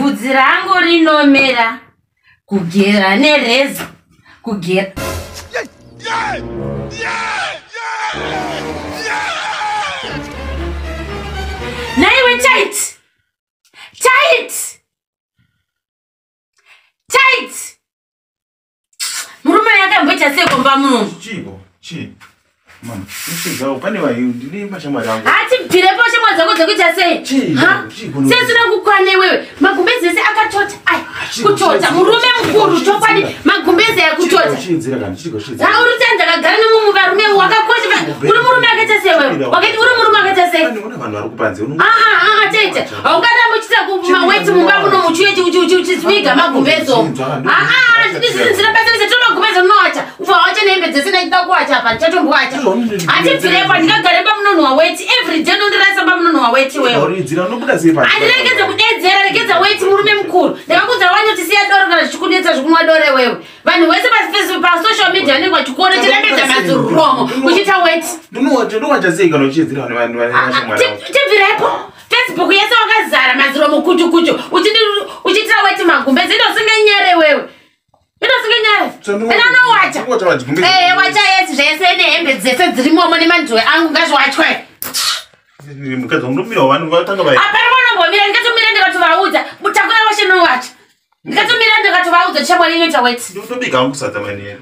bvudzi rangu rinomera kugera nereza kugera naiwe Tytie murume yakamboita sekomba muno mama, ushigawo pane vai ndine mashamwari angu. Ati bhirepo shamwari dzako dzekuita sei? Ha? Sesina kukwane wewe. Magumbezi ese akatota. Ai, kutota. Murume mukuru chokwadi magumbezi akutota. Ha, urutanda kagara nemumuvarume wakakosha. Uri murume akaita sei wewe? Wakati uri murume akaita sei? Une vanhu vari kupanze. Tytie. Aungada muchita kumaweti mumba muno muchiwe uchizviga magumbezi. Ndizina basa tono magumbezi unoacha. Ufa wacha nembe dzesina ita kuacha apa chatomboacha. Ati bhirepo ndingagareba munono waweti every day ndondirasa pamunono waweti wewe. Uridzira unobuda sei pa? Andiregedza kudedzera regedza weti murume mukuru. Ndakakudza wanyoti siya doro kana zvichikunetsa zvikunwa dore wewe. Vanhu vese pa social media ndikwa chikoro chirambedza mazuromo uchita weti. Ndinowacha sei kana uchidzira vanhu vane mashamwari angu. Tibvirepo Facebook yese wakazara mazuromo kuchu uchitira weti magumbezi ndosinganyere wewe. Wacha wacha zvese nehembe dzese dzirimomo nemanzwe angu ngazviwachwe. Mukadzi munomira vanhu vatanga vai. Apana vanombomira ndikatomira ndikatovaudza mutakura washe nowacha. Ndikatomira ndikatovaudza shamwari inoita weti. Ndotobika hangu sadza mani.